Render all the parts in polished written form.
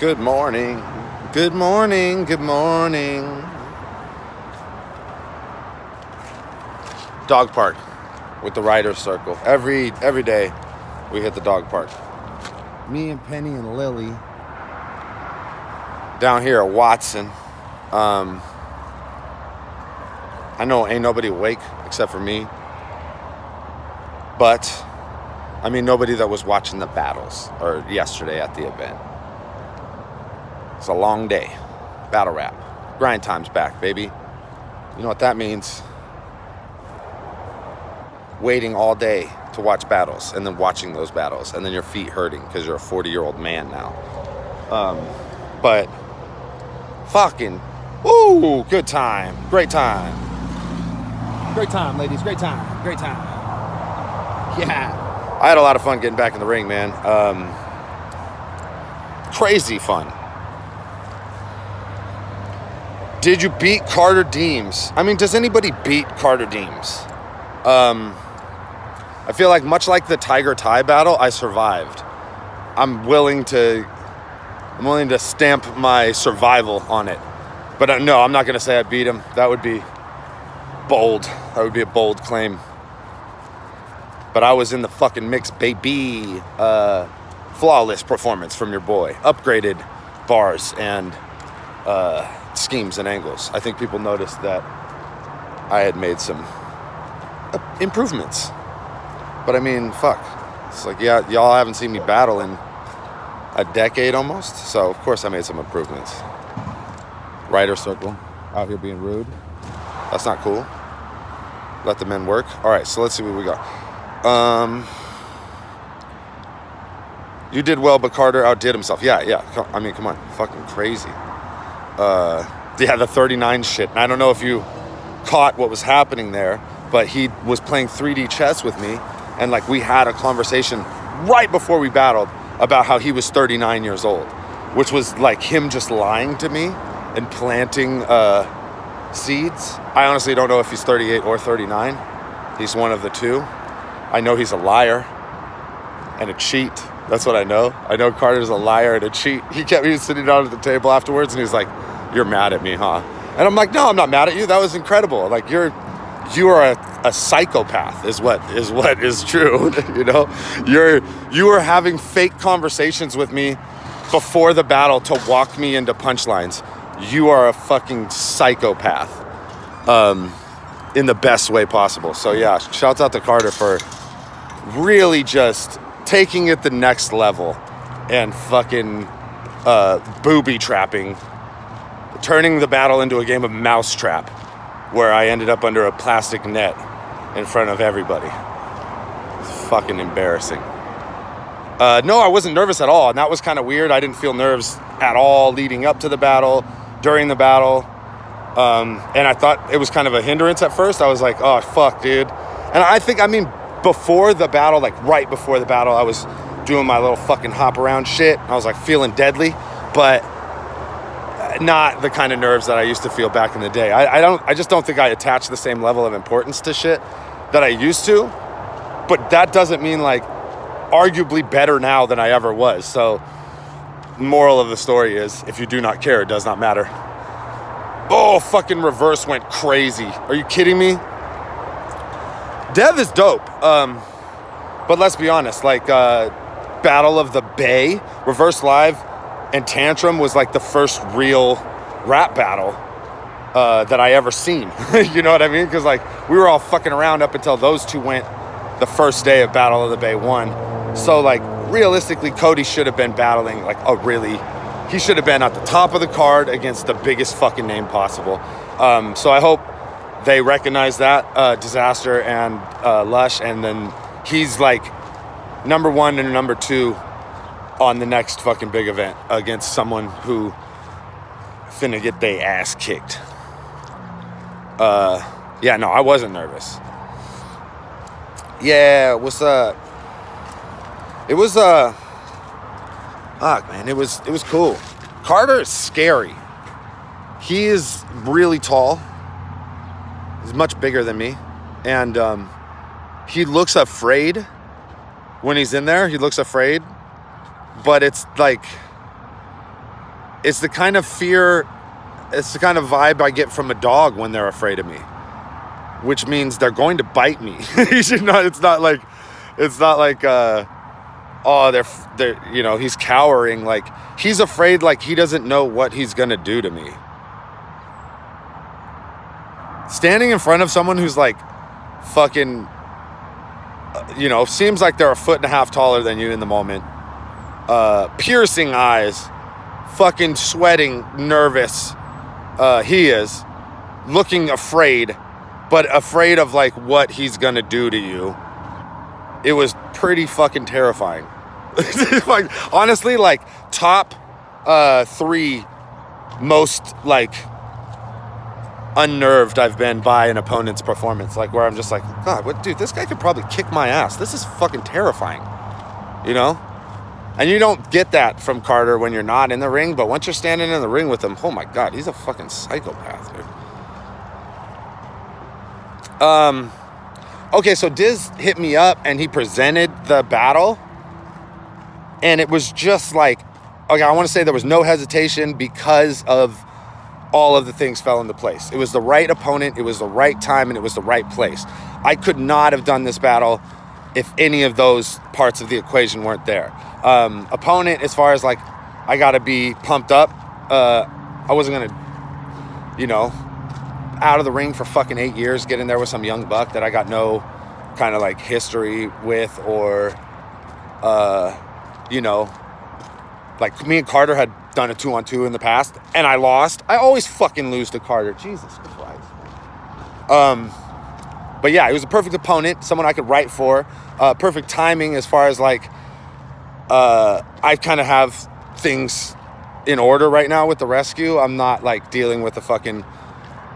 Good morning. Good morning. Good morning. Dog park with the Riders Circle. Every day we hit the dog park. Me and Penny and Lily down here at Watson. I know ain't nobody awake except for me. But, I mean, nobody that was watching the battles or yesterday at the event. It's a long day. Battle rap. Grind time's back, baby. You know what that means? Waiting all day to watch battles and then watching those battles and then your feet hurting because you're a 40-year-old man now. But fucking, woo, good time. Great time. Great time, ladies. Great time. Great time. Yeah. I had a lot of fun getting back in the ring, man. Crazy fun. Did you beat Carter Deems? I mean, does anybody beat Carter Deems? I feel like much like the Tiger Tie battle, I survived. I'm willing to stamp my survival on it. But no, I'm not going to say I beat him. That would be bold. That would be a bold claim. But I was in the fucking mix, baby. Flawless performance from your boy. Upgraded bars and schemes and angles. I think people noticed that I had made some improvements. But I mean, fuck. It's like, yeah, y'all haven't seen me battle in a decade almost. So, of course, I made some improvements. Rider Circle. Out here being rude. That's not cool. Let the men work. All right, so let's see what we got. You did well, but Carter outdid himself. Yeah. I mean, come on. Fucking crazy. Yeah, the 39 shit. And I don't know if you caught what was happening there, but he was playing 3D chess with me. And, like, we had a conversation right before we battled about how he was 39 years old, which was, like, him just lying to me and planting seeds. I honestly don't know if he's 38 or 39. He's one of the two. I know he's a liar and a cheat. That's what I know. I know Carter's a liar and a cheat. He was sitting down at the table afterwards and he's like, "You're mad at me, huh?" And I'm like, "No, I'm not mad at you. That was incredible. Like, you are a psychopath is what is true." You know, you were having fake conversations with me before the battle to walk me into punchlines. You are a fucking psychopath, in the best way possible. So yeah, shouts out to Carter for really just taking it the next level and fucking booby trapping, turning the battle into a game of mousetrap, where I ended up under a plastic net in front of everybody. It's fucking embarrassing. No, I wasn't nervous at all, and that was kind of weird. I didn't feel nerves at all leading up to the battle, during the battle, and I thought it was kind of a hindrance at first. I was like, "Oh, fuck, dude." And I mean, before the battle, like right before the battle, I was doing my little fucking hop around shit. I was like feeling deadly, but not the kind of nerves that I used to feel back in the day. I just don't think I attach the same level of importance to shit that I used to, but that doesn't mean, like, arguably better now than I ever was. So moral of the story is, if you do not care, it does not matter. Oh, fucking reverse went crazy. Are you kidding me? Dev is dope. But let's be honest, like, Battle of the Bay, Reverse Live, and Tantrum was like the first real rap battle that I ever seen. You know what I mean? Because, like, we were all fucking around up until those two went the first day of Battle of the Bay 1. So, like, realistically, Cody should have been battling, like, he should have been at the top of the card against the biggest fucking name possible. So I hope they recognize that, Disaster and Lush, and then he's, like, number one and number two on the next fucking big event against someone who finna get their ass kicked. Yeah, no, I wasn't nervous. Yeah, what's up? It was, fuck, man, it was cool. Carter is scary. He is really tall. He's much bigger than me. And he looks afraid when he's in there. He looks afraid. But it's like, it's the kind of fear, it's the kind of vibe I get from a dog when they're afraid of me, which means they're going to bite me. You should not, it's not like, oh, they're, you know, he's cowering. Like, he's afraid, like he doesn't know what he's going to do to me. Standing in front of someone who's like fucking, you know, seems like they're 1.5 feet taller than you in the moment. Piercing eyes, fucking sweating, nervous. He is looking afraid, but afraid of like what he's gonna do to you. It was pretty fucking terrifying. Like, honestly, like top 3 most like unnerved I've been by an opponent's performance. Like, where I'm just like, God, what, dude, this guy could probably kick my ass. This is fucking terrifying, you know? And you don't get that from Carter when you're not in the ring, but once you're standing in the ring with him, oh my God, he's a fucking psychopath, dude. Okay, so Diz hit me up and he presented the battle, and it was just like, okay, I want to say there was no hesitation because of all of the things fell into place. It was the right opponent, it was the right time, and it was the right place. I could not have done this battle if any of those parts of the equation weren't there. Opponent, as far as like, I gotta be pumped up. I wasn't gonna, you know, out of the ring for fucking 8 years, get in there with some young buck that I got no kind of like history with, or, you know, like me and Carter had done a 2-on-2 in the past, and I lost. I always fucking lose to Carter. Jesus Christ. But yeah, he was a perfect opponent, someone I could write for. Perfect timing as far as like, I kind of have things in order right now with the rescue. I'm not like dealing with a fucking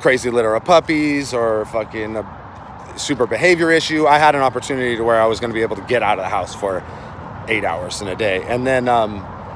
crazy litter of puppies or fucking a super behavior issue. I had an opportunity to where I was going to be able to get out of the house for 8 hours in a day. And then,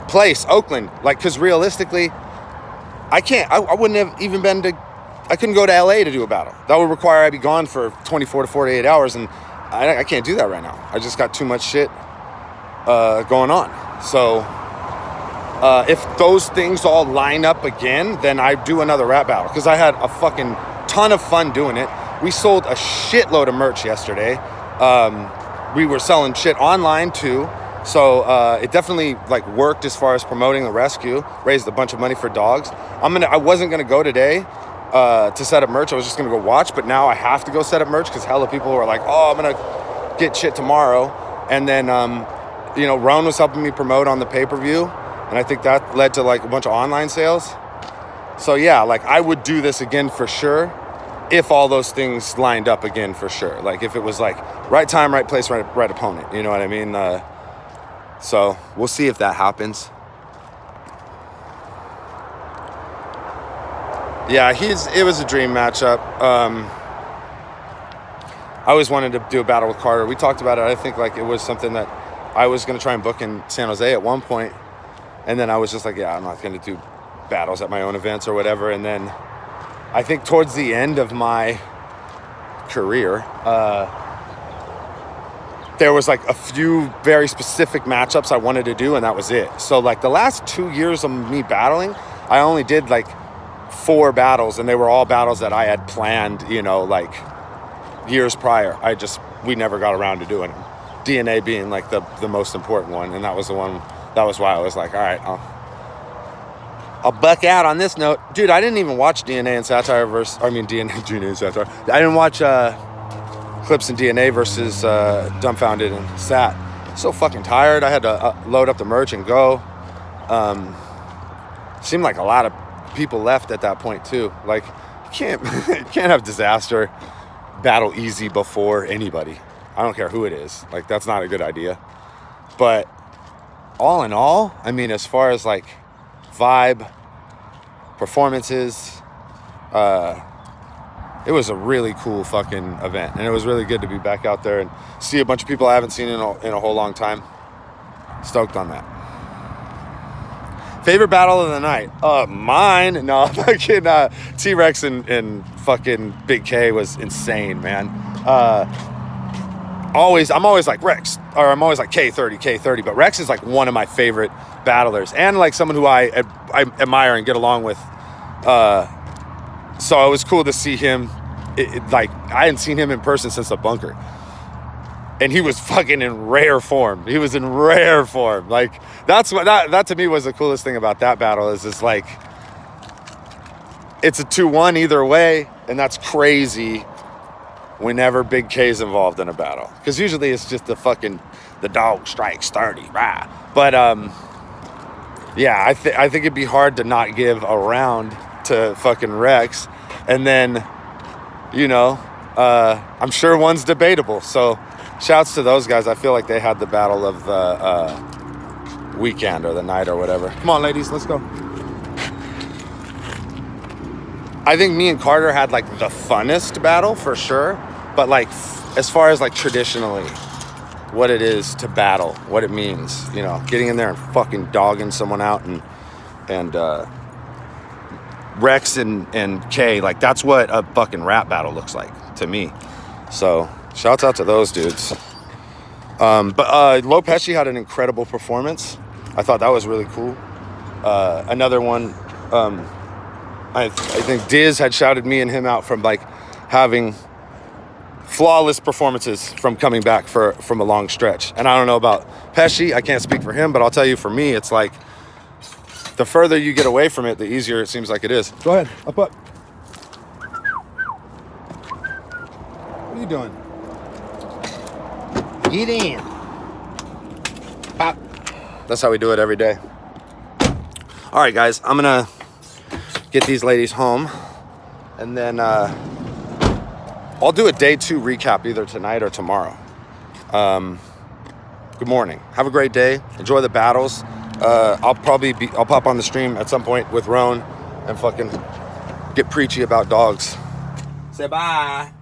place, Oakland, like, because realistically, I wouldn't have even I couldn't go to LA to do a battle. That would require I be gone for 24 to 48 hours, and I can't do that right now. I just got too much shit going on. So if those things all line up again, then I do another rap battle, because I had a fucking ton of fun doing it. We sold a shitload of merch yesterday. We were selling shit online too. So it definitely like worked as far as promoting the rescue, raised a bunch of money for dogs. I wasn't gonna go today to set up merch. I was just gonna go watch, but now I have to go set up merch because hella people were like, oh, I'm gonna get shit tomorrow. And then, you know, Roan was helping me promote on the pay-per-view, and I think that led to like a bunch of online sales. So yeah, like I would do this again for sure if all those things lined up again for sure. Like if it was like right time, right place, right opponent, you know what I mean? So we'll see if that happens. Yeah, it was a dream matchup. I always wanted to do a battle with Carter. We talked about it. I think like it was something that I was going to try and book in San Jose at one point. And then I was just like, yeah, I'm not going to do battles at my own events or whatever. And then I think towards the end of my career, there was like a few very specific matchups I wanted to do, and that was it. So like the last 2 years of me battling, I only did like 4 battles, and they were all battles that I had planned, you know, like years prior. We never got around to doing them. DNA being like the most important one, and that was the one, that was why I was like, all right, I'll buck out on this note. Dude, I didn't even watch DNA and Satire DNA and Satire. I didn't watch Clips and DNA versus Dumbfounded and Sat. So fucking tired. I had to load up the merch and go. Seemed like a lot of people left at that point too. Like, you can't have Disaster battle easy before anybody. I don't care who it is. Like, that's not a good idea. But all in all, I mean, as far as like vibe, performances, it was a really cool fucking event, and it was really good to be back out there and see a bunch of people I haven't seen in a whole long time. Stoked on that. Favorite battle of the night? Mine? No, fucking T-Rex and fucking Big K was insane, man. I'm always like Rex, or I'm always like K30, but Rex is like one of my favorite battlers, and like someone who I admire and get along with. So it was cool to see him. Like, I hadn't seen him in person since the bunker. And he was fucking in rare form. He was in rare form. Like, that's what that to me was the coolest thing about that battle, is it's like, it's a 2-1 either way, and that's crazy whenever Big K's involved in a battle. Because usually it's just the dog strikes 30, rah. But yeah, I think it'd be hard to not give a round to fucking Rex. And then, you know, I'm sure one's debatable. So shouts to those guys. I feel like they had the battle of the weekend or the night or whatever. Come on, ladies, let's go. I think me and Carter had like the funnest battle for sure. But like, as far as like traditionally, what it is to battle, what it means, you know, getting in there and fucking dogging someone out, and Rex and Kay, like, that's what a fucking rap battle looks like to me. So shouts out to those dudes. But Lo Pesci had an incredible performance. I thought that was really cool. Another one, I think Diz had shouted me and him out from like having flawless performances from coming back from a long stretch. And I don't know about Pesci, I can't speak for him, but I'll tell you, for me, it's like, the further you get away from it, the easier it seems like it is. Go ahead, up. What are you doing? Get in. Pop. That's how we do it every day. All right, guys, I'm gonna get these ladies home, and then I'll do a day 2 recap either tonight or tomorrow. Good morning. Have a great day. Enjoy the battles. I'll pop on the stream at some point with Roan and fucking get preachy about dogs. Say bye.